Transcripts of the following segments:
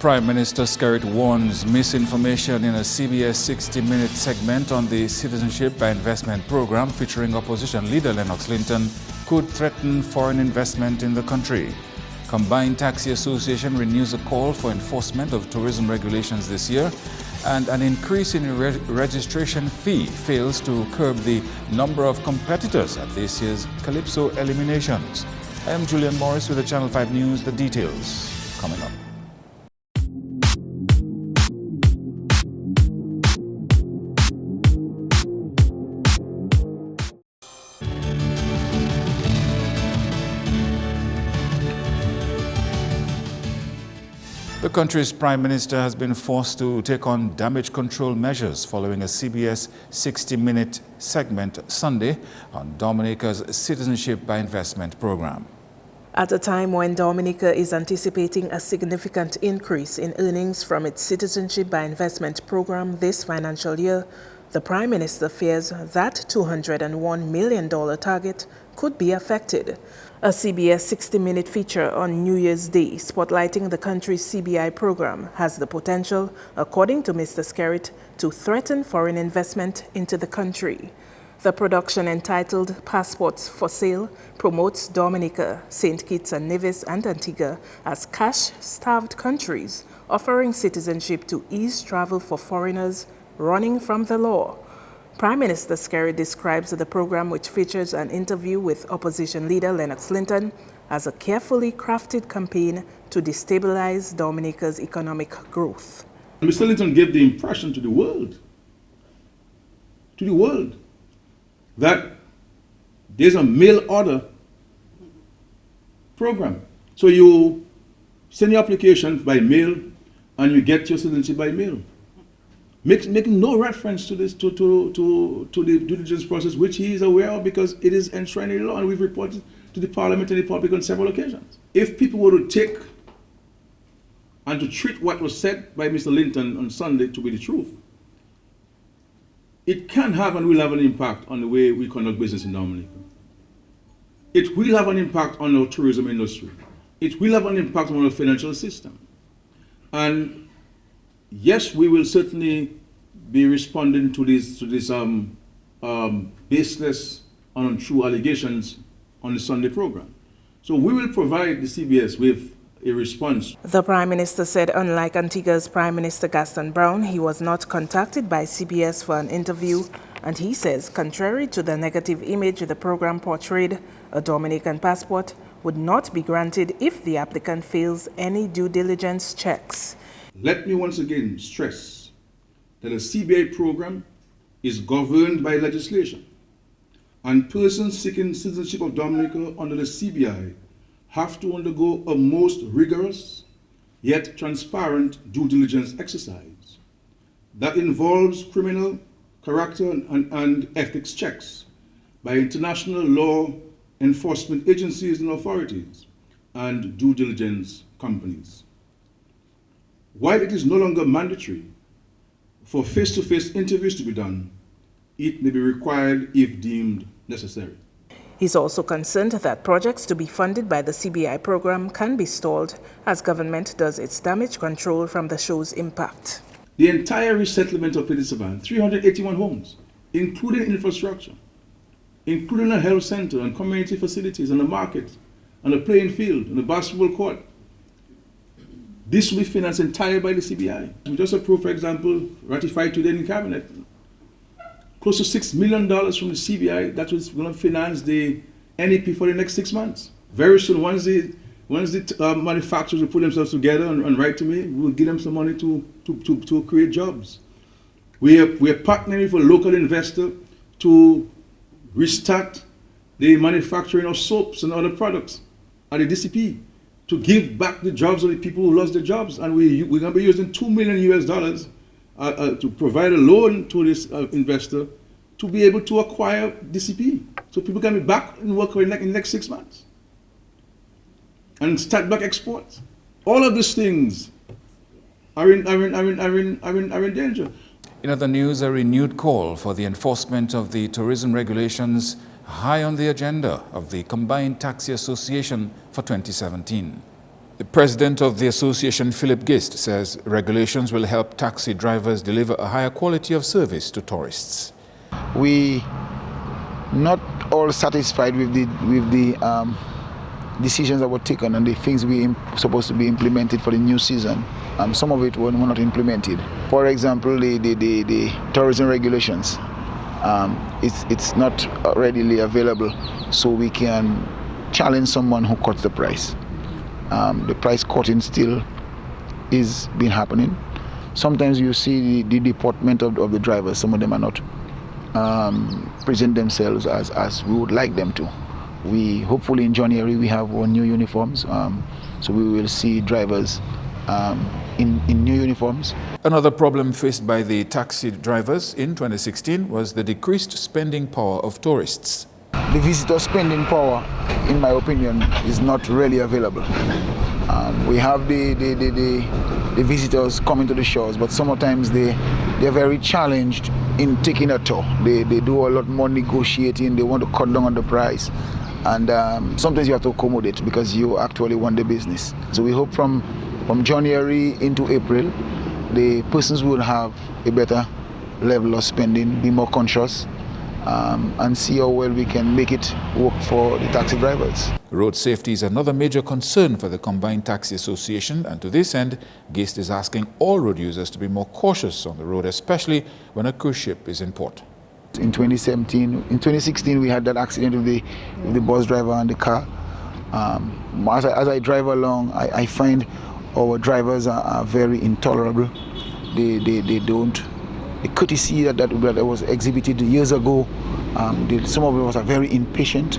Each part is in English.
Prime Minister Skerrit warns misinformation in a CBS 60-minute segment on the Citizenship by Investment program featuring opposition leader Lennox Linton could threaten foreign investment in the country. Combined Taxi Association renews a call for enforcement of tourism regulations this year, and an increase in registration fee fails to curb the number of competitors at this year's Calypso eliminations. I am Julian Morris with the Channel 5 News. The details coming up. The country's Prime Minister has been forced to take on damage control measures following a CBS 60-minute segment Sunday on Dominica's Citizenship by Investment program. At a time when Dominica is anticipating a significant increase in earnings from its Citizenship by Investment program this financial year, the Prime Minister fears that $201 million target could be affected. A CBS 60-minute feature on New Year's Day spotlighting the country's CBI program has the potential, according to Mr. Skerrit, to threaten foreign investment into the country. The production, entitled Passports for Sale, promotes Dominica, St. Kitts and Nevis and Antigua as cash-starved countries offering citizenship to ease travel for foreigners running from the law. Prime Minister Skerrit describes the program, which features an interview with opposition leader Lennox Linton, as a carefully crafted campaign to destabilize Dominica's economic growth. Mr. Linton gave the impression to the world, that there's a mail order program. So you send your application by mail and you get your citizenship by mail. Making no reference to this, to the due diligence process, which he is aware of because it is enshrined in law, and we've reported to the Parliament and the public on several occasions. If people were to take and to treat what was said by Mr. Linton on Sunday to be the truth, it can have and will have an impact on the way we conduct business in Dominica. It will have an impact on our tourism industry. It will have an impact on our financial system. And yes, we will certainly be responding to this baseless and untrue allegations on the Sunday program. So we will provide the CBS with a response. The Prime Minister said, unlike Antigua's Prime Minister Gaston Brown, he was not contacted by CBS for an interview, and he says, contrary to the negative image the program portrayed, a Dominican passport would not be granted if the applicant fails any due diligence checks. Let me once again stress that the CBI program is governed by legislation, and persons seeking citizenship of Dominica under the CBI have to undergo a most rigorous yet transparent due diligence exercise that involves criminal, character, and ethics checks by international law enforcement agencies and authorities and due diligence companies. While it is no longer mandatory for face-to-face interviews to be done, it may be required if deemed necessary. He's also concerned that projects to be funded by the CBI program can be stalled as government does its damage control from the show's impact. The entire resettlement of Petit Savan, 381 homes, including infrastructure, including a health center and community facilities and a market and a playing field and a basketball court, this will be financed entirely by the CBI. We just approved, for example, ratified today in Cabinet, close to $6 million from the CBI that was going to finance the NEP for the next 6 months. Very soon, once the manufacturers will put themselves together and write to me, we'll give them some money to create jobs. We are partnering with a local investor to restart the manufacturing of soaps and other products at the DCP, to give back the jobs of the people who lost their jobs. And we're going to be using $2 million to provide a loan to this investor to be able to acquire DCP. So people can be back in work in the next 6 months and start back exports. All of these things are in danger. In other news, a renewed call for the enforcement of the tourism regulations high on the agenda of the Combined Taxi Association for 2017. The president of the association, Philip Gist, says regulations will help taxi drivers deliver a higher quality of service to tourists. We not all satisfied with the decisions that were taken and the things we supposed to be implemented for the new season. Some of it were not implemented. For example, the tourism regulations. It's not readily available, so we can challenge someone who cuts the price. The price cutting still is been happening. Sometimes you see the deportment of the drivers. Some of them are not present themselves as we would like them to. We hopefully in January we have our new uniforms, so we will see drivers in new uniforms. Another problem faced by the taxi drivers in 2016 was the decreased spending power of tourists. The visitor spending power, in my opinion, is not really available. We have the visitors coming to the shores, but sometimes they're very challenged in taking a tour. They do a lot more negotiating, they want to cut down on the price. And sometimes you have to accommodate because you actually want the business. So we hope from January into April, the persons will have a better level of spending, be more conscious, and see how well we can make it work for the taxi drivers. Road safety is another major concern for the Combined Taxi Association, and to this end, Gist is asking all road users to be more cautious on the road, especially when a cruise ship is in port. In 2016, we had that accident with the bus driver and the car. As I drive along, I find our drivers are very intolerable. They don't. The courtesy that was exhibited years ago, some of us are very impatient.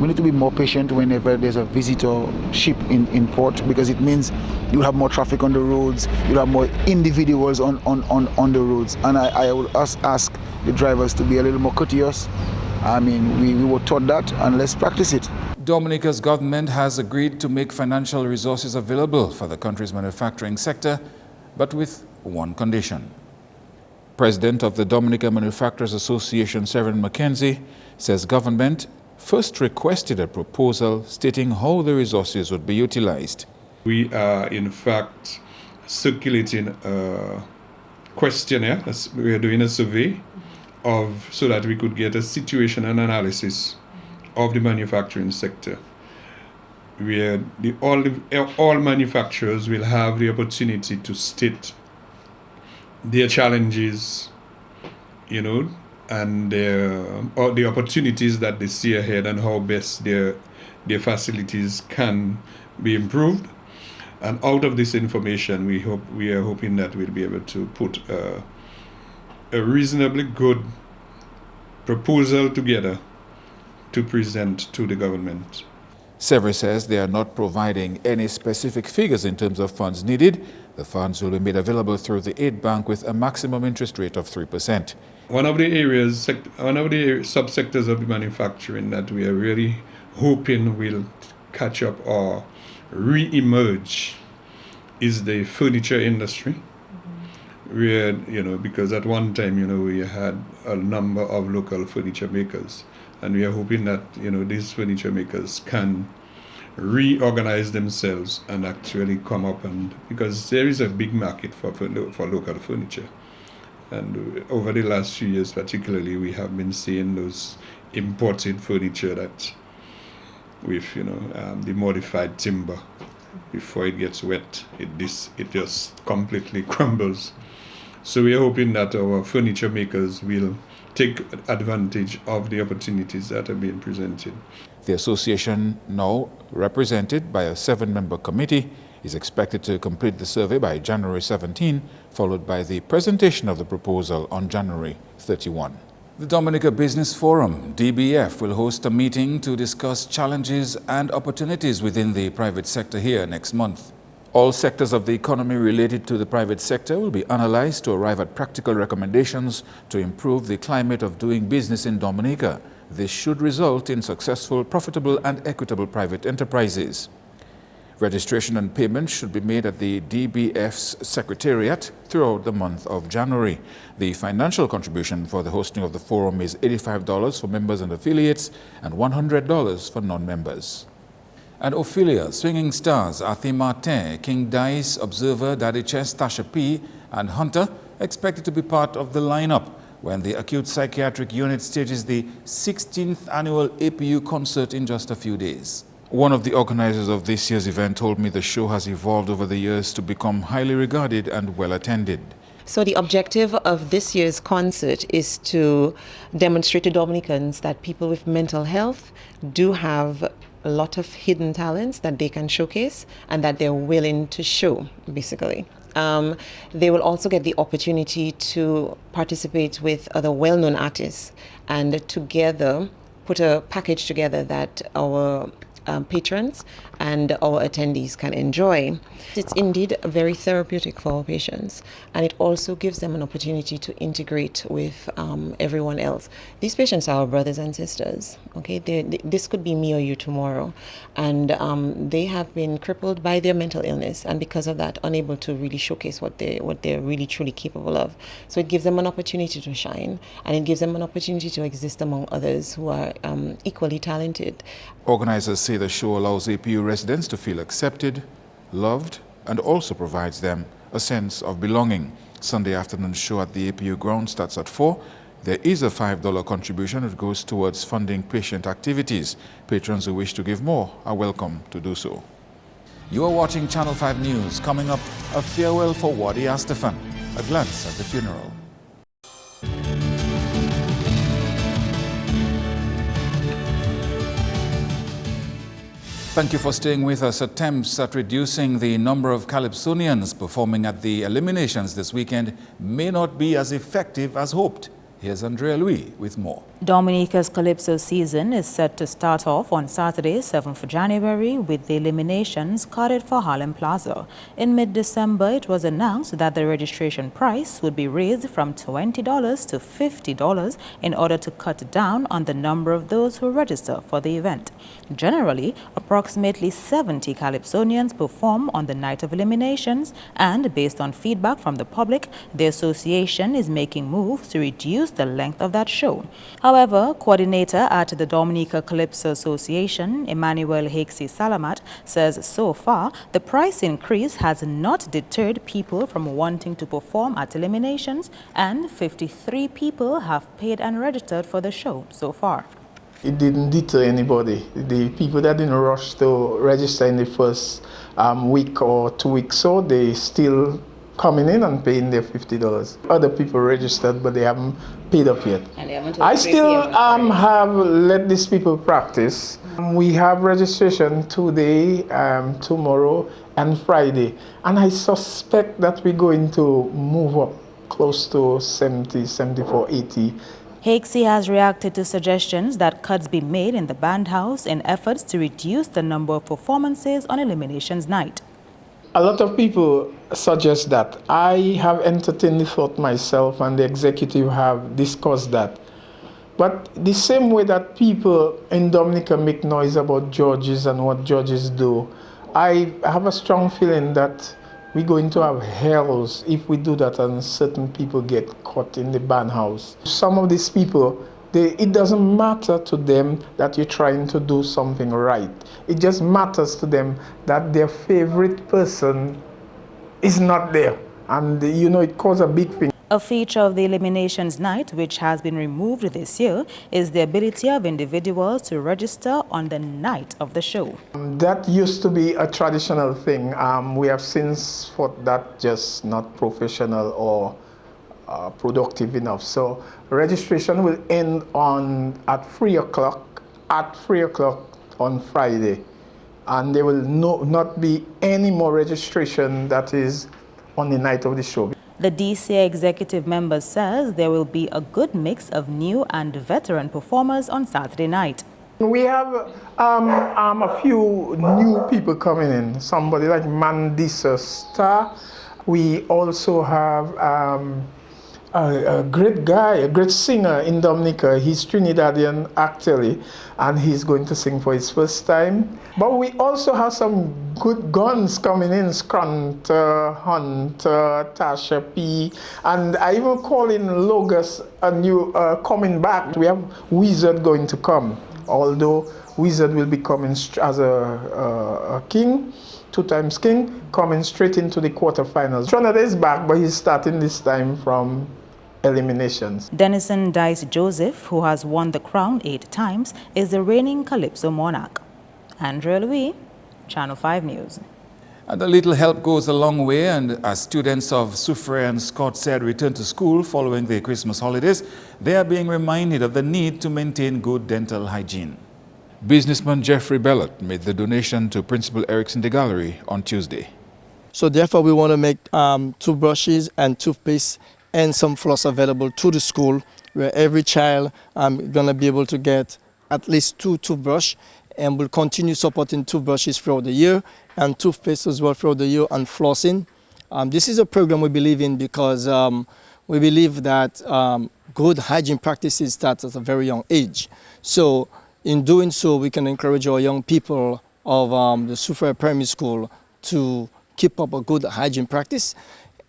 We need to be more patient whenever there's a visitor ship in port, because it means you'll have more traffic on the roads, you'll have more individuals on the roads. And I would ask the drivers to be a little more courteous. I mean, we were taught that, and let's practice it. Dominica's government has agreed to make financial resources available for the country's manufacturing sector, but with one condition. President of the Dominica Manufacturers Association, Severin McKenzie, says government first requested a proposal stating how the resources would be utilized. We are, in fact, circulating a questionnaire. We are doing a survey so that we could get a situation and analysis of the manufacturing sector, where all manufacturers will have the opportunity to state their challenges, and the opportunities that they see ahead, and how best their facilities can be improved. And out of this information, we are hoping that we'll be able to put a reasonably good proposal together to present to the government. Sever says they are not providing any specific figures in terms of funds needed. The funds will be made available through the aid bank with a maximum interest rate of 3%. One of the subsectors of the manufacturing that we are really hoping will catch up or re-emerge is the furniture industry. Where, because at one time, we had a number of local furniture makers, and we are hoping that, these furniture makers can reorganize themselves and actually come up, and because there is a big market for local furniture. And over the last few years particularly, we have been seeing those imported furniture that with, the modified timber, before it gets wet, it just completely crumbles. So we are hoping that our furniture makers will take advantage of the opportunities that are being presented. The association, now represented by a 7-member committee, is expected to complete the survey by January 17, followed by the presentation of the proposal on January 31. The Dominica Business Forum, DBF, will host a meeting to discuss challenges and opportunities within the private sector here next month. All sectors of the economy related to the private sector will be analyzed to arrive at practical recommendations to improve the climate of doing business in Dominica. This should result in successful, profitable and equitable private enterprises. Registration and payments should be made at the DBF's Secretariat throughout the month of January. The financial contribution for the hosting of the forum is $85 for members and affiliates and $100 for non-members. And Ophelia, Swinging Stars, Arthur Martin, King Dice, Observer, Daddy Chess, Tasha P, and Hunter expected to be part of the lineup when the Acute Psychiatric Unit stages the 16th annual APU concert in just a few days. One of the organizers of this year's event told me the show has evolved over the years to become highly regarded and well attended. So the objective of this year's concert is to demonstrate to Dominicans that people with mental health do have a lot of hidden talents that they can showcase and that they're willing to show, basically. They will also get the opportunity to participate with other well-known artists and together put a package together that our patrons and our attendees can enjoy. It's indeed very therapeutic for our patients, and it also gives them an opportunity to integrate with everyone else. These patients are our brothers and sisters. Okay, this could be me or you tomorrow, and they have been crippled by their mental illness, and because of that, unable to really showcase what they're really truly capable of. So it gives them an opportunity to shine, and it gives them an opportunity to exist among others who are equally talented. Organizers say the show allows APU residents to feel accepted, loved, and also provides them a sense of belonging. Sunday afternoon show at the APU ground starts at 4. There is a $5 contribution that goes towards funding patient activities. Patrons who wish to give more are welcome to do so. You are watching Channel 5 News. Coming up, a farewell for Wadi Astafan, a glance at the funeral. Thank you for staying with us. Attempts at reducing the number of Calypsonians performing at the eliminations this weekend may not be as effective as hoped. Here's Andrea Louis with more. Dominica's Calypso season is set to start off on Saturday, 7th January, with the eliminations carted for Harlem Plaza. In mid-December, it was announced that the registration price would be raised from $20 to $50 in order to cut down on the number of those who register for the event. Generally, approximately 70 Calypsonians perform on the night of eliminations, and based on feedback from the public, the association is making moves to reduce the length of that show. However, coordinator at the Dominica Calypso Association, Emmanuel Hakesi Salamat, says so far the price increase has not deterred people from wanting to perform at eliminations, and 53 people have paid and registered for the show so far. It didn't deter anybody. The people that didn't rush to register in the first week or 2 weeks, so they still coming in and paying their $50. Other people registered, but they haven't paid up yet. And they haven't I still have let these people practice. We have registration today, tomorrow, and Friday. And I suspect that we're going to move up close to 70, 74, 80. Hakesi has reacted to suggestions that cuts be made in the band house in efforts to reduce the number of performances on eliminations night. A lot of people suggest that. I have entertained the thought myself, and the executive have discussed that. But the same way that people in Dominica make noise about judges and what judges do, I have a strong feeling that we're going to have hells if we do that and certain people get caught in the band house. Some of these people, it doesn't matter to them that you're trying to do something right. It just matters to them that their favorite person is not there. And you know, it causes a big thing. A feature of the eliminations night, which has been removed this year, is the ability of individuals to register on the night of the show. That used to be a traditional thing. We have since thought that just not professional or productive enough. So registration will end at 3 o'clock on Friday, and there will not be any more registration that is on the night of the show. The DCA executive member says there will be a good mix of new and veteran performers on Saturday night. We have a few new people coming in, somebody like Mandisa Star. We also have a great guy, a great singer in Dominica. He's Trinidadian actually, and he's going to sing for his first time. But we also have some good guns coming in, Scrunter, Hunter, Tasha P, and I even call in Logos a new coming back. We have Wizard going to come. although Wizard will be coming as a king, 2 times king, coming straight into the quarterfinals. Trinidad is back, but he's starting this time from eliminations. Denison Dice Joseph, who has won the crown 8 times, is the reigning Calypso monarch. Andrea Louis, Channel 5 News. And a little help goes a long way, and as students of Soufriere and Scott said return to school following the Christmas holidays, they are being reminded of the need to maintain good dental hygiene. Businessman Jeffrey Bellot made the donation to Principal Erickson de Gallery on Tuesday. So therefore we want to make toothbrushes and toothpaste and some floss available to the school, where every child going to be able to get at least 2 toothbrushes, and we'll continue supporting toothbrushes throughout the year and toothpaste as well throughout the year, and flossing. This is a program we believe in because we believe that good hygiene practices start at a very young age. So in doing so, we can encourage our young people of the Soufriere Primary School to keep up a good hygiene practice.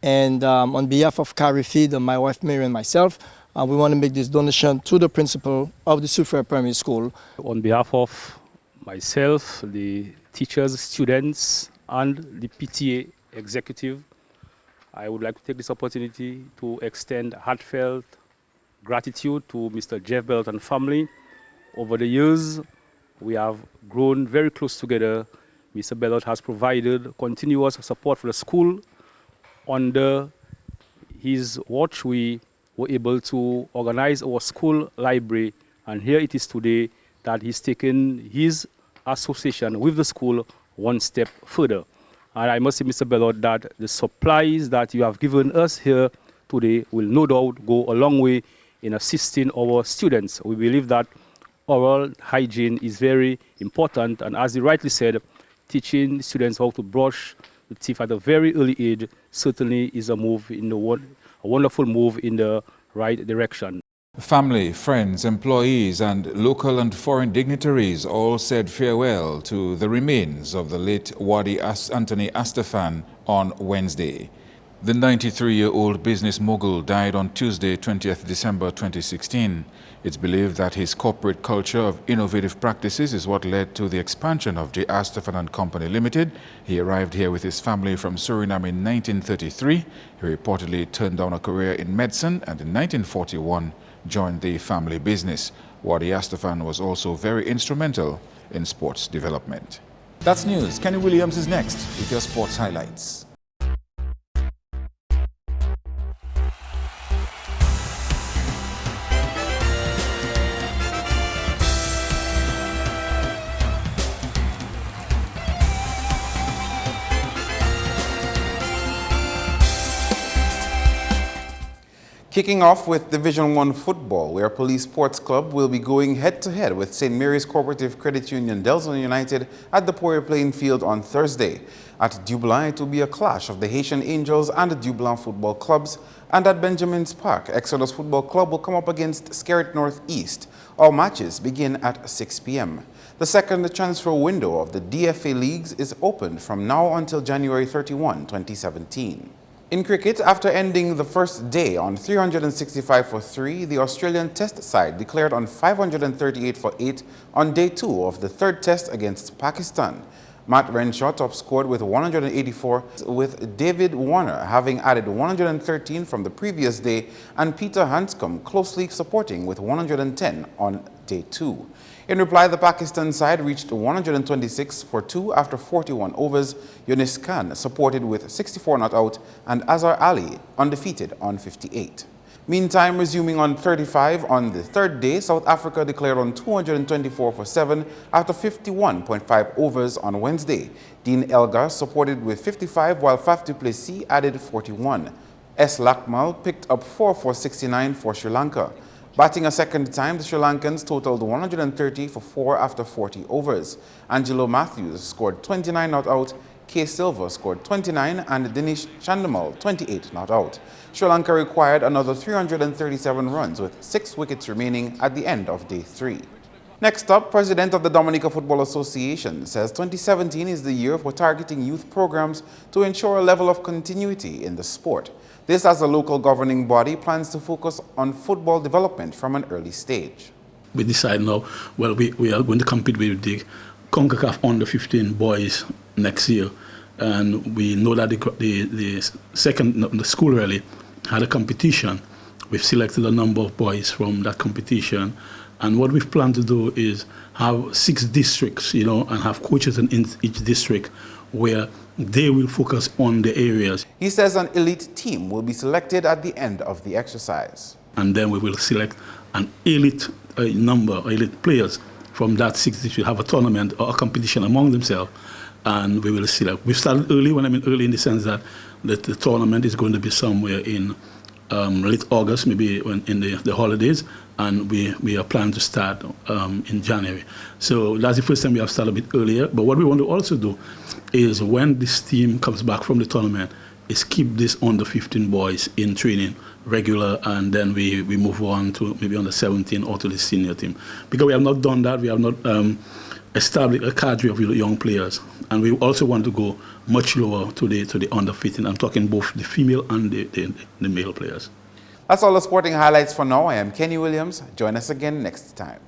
And on behalf of Carrie Feed and my wife Mary and myself, we want to make this donation to the principal of the Soufriere Primary School. On behalf of myself, the teachers, students, and the PTA executive, I would like to take this opportunity to extend heartfelt gratitude to Mr. Jeff Belt and family. Over the years, we have grown very close together. Mr. Bellot has provided continuous support for the school. Under his watch, we were able to organize our school library, and here it is today that he's taken his association with the school one step further. And I must say, Mr. Bellot, that the supplies that you have given us here today will no doubt go a long way in assisting our students. We believe that oral hygiene is very important, and as you rightly said, teaching students how to brush the teeth at a very early age certainly is a wonderful move in the right direction. Family, friends, employees, and local and foreign dignitaries all said farewell to the remains of the late Wadi Anthony Astafan on Wednesday. The 93-year-old business mogul died on Tuesday, 20th December 2016. It's believed that his corporate culture of innovative practices is what led to the expansion of J. Astafan and Company Limited. He arrived here with his family from Suriname in 1933. He reportedly turned down a career in medicine and in 1941 joined the family business. Wadi Astafan was also very instrumental in sports development. That's news. Kenny Williams is next with your sports highlights. Kicking off with Division 1 football, where Police Sports Club will be going head-to-head with St. Mary's Cooperative Credit Union Delson United at the Poirier Playing Field on Thursday. At Dublin, it will be a clash of the Haitian Angels and the Dublin football clubs, and at Benjamin's Park, Exodus Football Club will come up against Skerrit Northeast. All matches begin at 6 p.m. The second transfer window of the DFA leagues is open from now until January 31, 2017. In cricket, after ending the first day on 365 for 3, the Australian Test side declared on 538 for 8 on day 2 of the third Test against Pakistan. Matt Renshaw top-scored with 184, with David Warner having added 113 from the previous day, and Peter Hanscom closely supporting with 110 on day 2. In reply, the Pakistan side reached 126 for 2 after 41 overs. Yunis Khan supported with 64 not out, and Azhar Ali undefeated on 58. Meantime, resuming on 35 on the third day, South Africa declared on 224 for 7 after 51.5 overs on Wednesday. Dean Elgar supported with 55, while Faf du Plessis added 41. S. Lakmal picked up 4 for 69 for Sri Lanka. Batting a second time, the Sri Lankans totaled 130 for 4 after 40 overs. Angelo Matthews scored 29 not out, K. Silva scored 29, and Dinesh Chandamal 28 not out. Sri Lanka required another 337 runs with 6 wickets remaining at the end of day 3. Next up, President of the Dominica Football Association says 2017 is the year for targeting youth programs to ensure a level of continuity in the sport. This as the local governing body plans to focus on football development from an early stage. we decide now, well, we are going to compete with the CONCACAF under 15 boys next year. And we know that the school rally had a competition. We've selected a number of boys from that competition. And what we've planned to do is have 6 districts, and have coaches in each district where they will focus on the areas. He says an elite team will be selected at the end of the exercise. And then we will select an elite elite players from that 6 districts, have a tournament or a competition among themselves, and we will select. We've started early. When I mean early, in the sense that the tournament is going to be somewhere in late August, maybe in the holidays, and we are planning to start in January. So that's the first time we have started a bit earlier. But what we want to also do is, when this team comes back from the tournament, is keep this under 15 boys in training regular, and then we move on to maybe under 17 or to the senior team. Because we have not done that, we have not established a cadre of young players, and we also want to go much lower to the under 15. I'm talking both the female and the male players. That's all the sporting highlights for now. I am Kenny Williams. Join us again next time.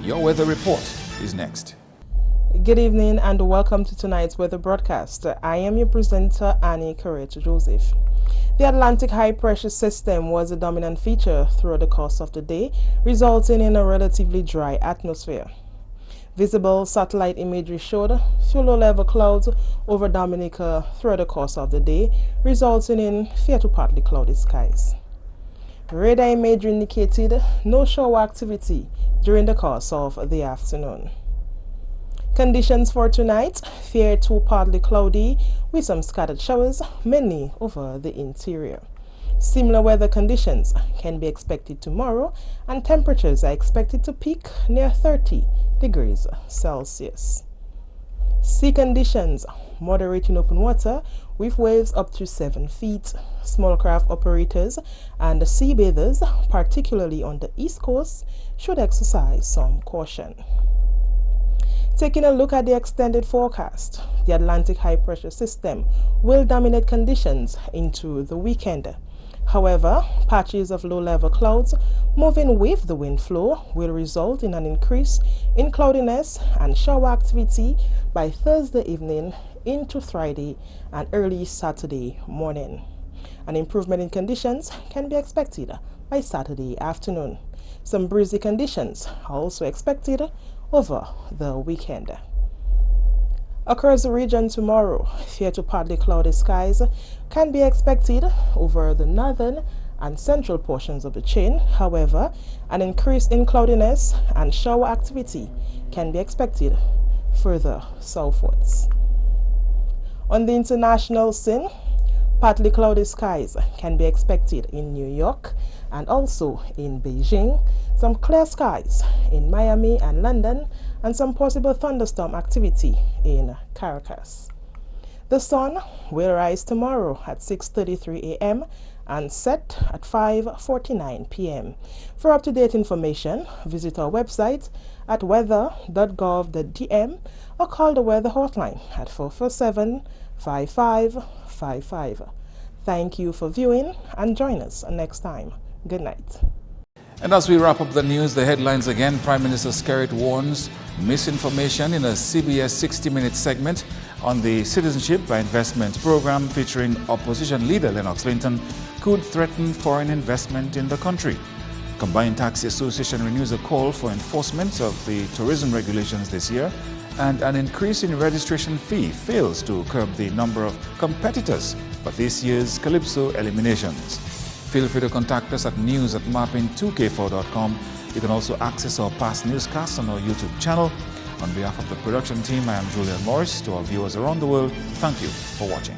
Your weather report is next. Good evening and welcome to tonight's weather broadcast. I am your presenter, Annie Correct-Joseph. The Atlantic high pressure system was a dominant feature throughout the course of the day, resulting in a relatively dry atmosphere. Visible satellite imagery showed few low-level clouds over Dominica throughout the course of the day, resulting in fair to partly cloudy skies. Radar imagery indicated no shower activity during the course of the afternoon. Conditions for tonight: fair to partly cloudy with some scattered showers, mainly over the interior. Similar weather conditions can be expected tomorrow, and temperatures are expected to peak near 30 degrees Celsius. Sea conditions: moderate in open water with waves up to 7 feet. Small craft operators and sea bathers, particularly on the East Coast, should exercise some caution. Taking a look at the extended forecast, the Atlantic high pressure system will dominate conditions into the weekend. However, patches of low-level clouds moving with the wind flow will result in an increase in cloudiness and shower activity by Thursday evening into Friday and early Saturday morning. An improvement in conditions can be expected by Saturday afternoon. Some breezy conditions are also expected over the weekend. Across the region tomorrow, fair to partly cloudy skies can be expected over the northern and central portions of the chain. However, an increase in cloudiness and shower activity can be expected further southwards. On the international scene, partly cloudy skies can be expected in New York and also in Beijing, some clear skies in Miami and London, and some possible thunderstorm activity in Caracas. The sun will rise tomorrow at 6:33 a.m. and set at 5:49 p.m. For up-to-date information, visit our website at weather.gov.dm or call the weather hotline at 447-5555. Thank you for viewing and join us next time. Good night. And as we wrap up the news, the headlines again. Prime Minister Skerrit warns misinformation in a CBS 60-minute segment on the Citizenship by Investment program featuring opposition leader Lennox Linton could threaten foreign investment in the country. Combined Taxi Association renews a call for enforcement of the tourism regulations this year, and an increase in registration fee fails to curb the number of competitors for this year's Calypso eliminations. Feel free to contact us at news@MarpinNews4thJan2k17. You can also access our past newscasts on our YouTube channel. On behalf of the production team, I am Julian Morris. To our viewers around the world, thank you for watching.